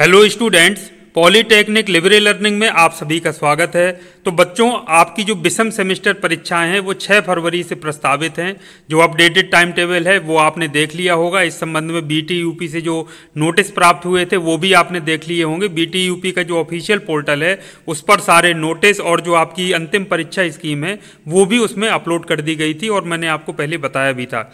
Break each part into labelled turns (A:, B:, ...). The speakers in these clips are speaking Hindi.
A: Hello students, polytechnic liberal learning में आप सभी का स्वागत है। तो बच्चों, आपकी जो विषम सेमेस्टर परीक्षाएं हैं वो 6 फरवरी से प्रस्तावित हैं। जो अपडेटेड टाइम टेबल है वो आपने देख लिया होगा। इस संबंध में बीटी यूपी से जो नोटिस प्राप्त हुए थे वो भी आपने देख लिए होंगे। बीटी यूपी का जो ऑफिशियल पोर्टल है उस पर सारे नोटिस और जो आपकी अंतिम परीक्षा स्कीम है वो भी उसमें अपलोड कर दी गई थी और मैंने आपको पहले बताया भी था।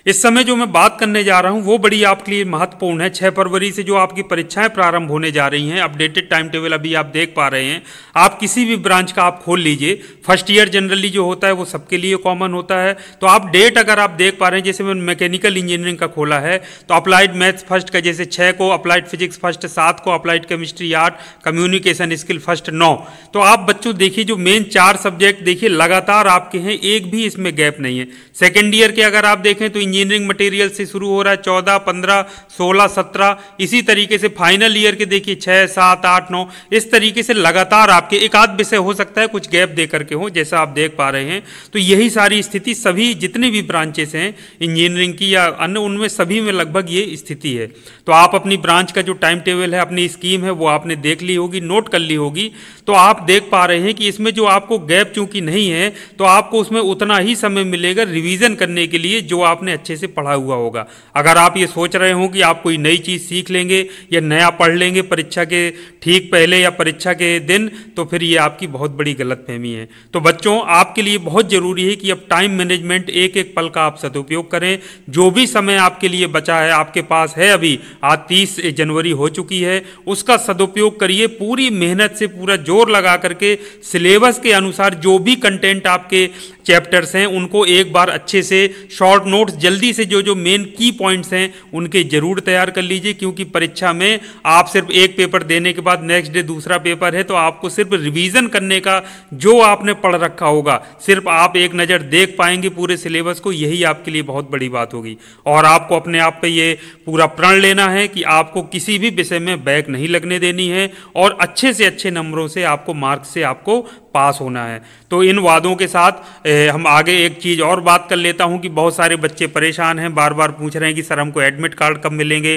A: इस समय जो मैं बात करने जा रहा हूं वो बड़ी आपके लिए महत्वपूर्ण है। 6 फरवरी से जो आपकी परीक्षाएं प्रारंभ होने जा रही हैं, अपडेटेड टाइम टेबल अभी आप देख पा रहे हैं। आप किसी भी ब्रांच का आप खोल लीजिए। फर्स्ट ईयर जनरली जो होता है वो सबके लिए कॉमन होता है। तो आप डेट अगर आप देख पा रहे हैं, जैसे मैंने मैकेनिकल इंजीनियरिंग का खोला है तो अप्लाइड मैथ्स फर्स्ट का जैसे 6 को, अप्लाइड फिजिक्स फर्स्ट 7 को, applied chemistry 8, communication skill first 9। तो आप बच्चों देखिए, जो मेन 4 सब्जेक्ट देखिए लगातार आपके हैं, एक भी इसमें गैप नहीं है। सेकेंड ईयर के अगर आप देखें तो इंजीनियरिंग मटेरियल से शुरू हो रहा है 14, 15, 16, 17। इसी तरीके से फाइनल ईयर के देखिए 6, 7, 8, 9। इस तरीके से लगातार आपके एक आध विषय हो सकता है कुछ गैप दे करके हो, जैसा आप देख पा रहे हैं। तो यही सारी स्थिति सभी जितने भी ब्रांचेस हैं इंजीनियरिंग की या अन्य, उनमें सभी में लगभग ये स्थिति है। तो आप अपनी ब्रांच का जो टाइम टेबल है, अपनी स्कीम है, वो आपने देख ली होगी, नोट कर ली होगी। तो आप देख पा रहे हैं कि इसमें जो आपको गैप चूंकि नहीं है तो आपको उसमें उतना ही समय मिलेगा रिवीजन करने के लिए जो आपने अच्छे से पढ़ा हुआ होगा। अगर आप ये सोच रहे हो कि आप कोई नई चीज़ सीख लेंगे या नया पढ़ लेंगे परीक्षा के ठीक पहले या परीक्षा के दिन, तो फिर ये आपकी बहुत बड़ी गलतफहमी है। तो बच्चों, आपके लिए बहुत ज़रूरी है कि अब टाइम मैनेजमेंट, एक एक पल का आप सदुपयोग करें। जो भी समय आपके लिए बचा है, आपके पास है, अभी आज 30 जनवरी हो चुकी है, उसका सदुपयोग करिए। पूरी मेहनत से पूरा जोर लगा करके सिलेबस के अनुसार जो भी कंटेंट आपके चैप्टर्स हैं उनको एक बार अच्छे से शॉर्ट नोट्स जल्दी से जो मेन की पॉइंट्स हैं उनके जरूर तैयार कर लीजिए। क्योंकि परीक्षा में आप सिर्फ एक पेपर देने के बाद नेक्स्ट डे दूसरा पेपर है, तो आपको सिर्फ रिवीजन करने का जो आपने पढ़ रखा होगा सिर्फ आप एक नज़र देख पाएंगे पूरे सिलेबस को, यही आपके लिए बहुत बड़ी बात होगी। और आपको अपने आप पे ये पूरा प्रण लेना है कि आपको किसी भी विषय में बैक नहीं लगने देनी है और अच्छे से अच्छे नंबरों से आपको मार्क्स से आपको पास होना है। तो इन वादों के साथ हम आगे एक चीज़ और बात कर लेता हूं कि बहुत सारे बच्चे परेशान हैं, बार बार पूछ रहे हैं कि सर हमको एडमिट कार्ड कब मिलेंगे,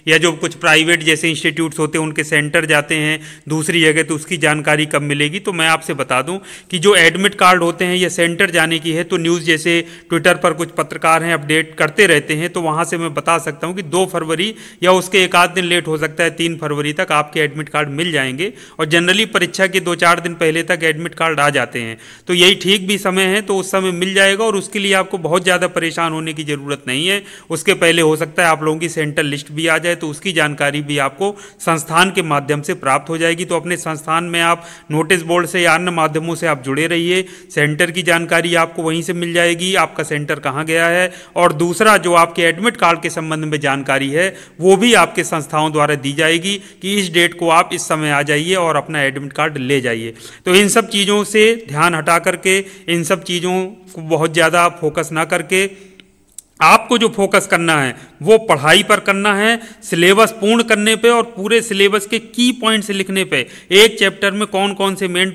A: या जो कुछ प्राइवेट जैसे इंस्टीट्यूट्स होते हैं उनके सेंटर जाते हैं दूसरी जगह तो उसकी जानकारी कब मिलेगी। तो मैं आपसे बता दूं कि जो एडमिट कार्ड होते हैं या सेंटर जाने की है, तो न्यूज़ जैसे ट्विटर पर कुछ पत्रकार हैं अपडेट करते रहते हैं, तो वहाँ से मैं बता सकता हूँ कि 2 फरवरी या उसके एक आध दिन लेट हो सकता है 3 फरवरी तक आपके एडमिट कार्ड मिल जाएंगे। और जनरली परीक्षा के 2-4 दिन पहले तक एडमिट कार्ड आ जाते हैं, तो यही ठीक भी समय है, तो उस समय मिल जाएगा और उसके लिए आपको बहुत ज़्यादा परेशान होने की ज़रूरत नहीं है। उसके पहले हो सकता है आप लोगों की सेंटर लिस्ट भी आ जाए, तो उसकी जानकारी भी आपको संस्थान के माध्यम से प्राप्त हो जाएगी। तो अपने संस्थान में आप नोटिस बोर्ड से या अन्य माध्यमों से आप जुड़े रहिए, सेंटर की जानकारी आपको वहीं से मिल जाएगी, आपका सेंटर कहाँ गया है। और दूसरा जो आपके एडमिट कार्ड के संबंध में जानकारी है वो भी आपके संस्थाओं द्वारा दी जाएगी कि इस डेट को आप इस समय आ जाइए और अपना एडमिट कार्ड ले जाइए। तो इन सब चीज़ों से ध्यान हटा करके, इन सब चीज़ों को बहुत ज़्यादा फोकस ना करके, आपको जो फोकस करना है वो पढ़ाई पर करना है, सिलेबस पूर्ण करने पे और पूरे सिलेबस के की पॉइंट्स लिखने पे। एक चैप्टर में कौन कौन से मेन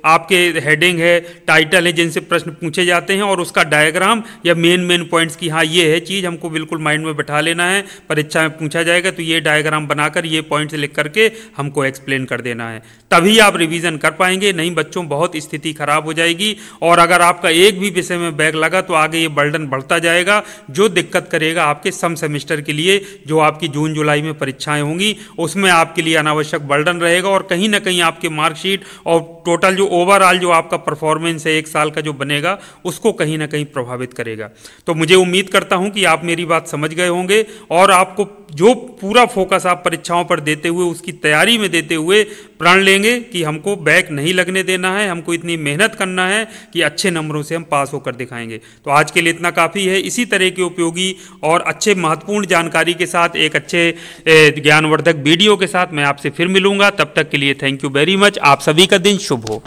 A: आपके हेडिंग है, टाइटल है जिनसे प्रश्न पूछे जाते हैं, और उसका डायग्राम या मेन पॉइंट्स की हाँ ये है चीज़ हमको बिल्कुल माइंड में बैठा लेना है, परीक्षा में पूछा जाएगा तो ये डायग्राम बनाकर ये पॉइंट्स लिख करके हमको एक्सप्लेन कर देना है, तभी आप रिवीजन कर पाएंगे। नहीं बच्चों, बहुत स्थिति खराब हो जाएगी और अगर आपका एक भी विषय में बैक लगा तो आगे ये बर्डन बढ़ता जाएगा, जो दिक्कत करेगा आपके सम सेमेस्टर के लिए। जो आपकी जून जुलाई में परीक्षाएं होंगी उसमें आपके लिए अनावश्यक बर्डन रहेगा और कहीं ना कहीं आपके मार्कशीट और टोटल जो ओवरऑल जो आपका परफॉर्मेंस है एक साल का जो बनेगा उसको कहीं ना कहीं प्रभावित करेगा। तो मुझे उम्मीद करता हूं कि आप मेरी बात समझ गए होंगे और आपको जो पूरा फोकस आप परीक्षाओं पर देते हुए, उसकी तैयारी में देते हुए प्रण लेंगे कि हमको बैक नहीं लगने देना है, हमको इतनी मेहनत करना है कि अच्छे नंबरों से हम पास होकर दिखाएंगे। तो आज के लिए इतना काफ़ी है। इसी तरह के उपयोगी और अच्छे महत्वपूर्ण जानकारी के साथ एक अच्छे ज्ञानवर्धक वीडियो के साथ मैं आपसे फिर मिलूंगा। तब तक के लिए थैंक यू वेरी मच। आप सभी का दिन शुभ हो।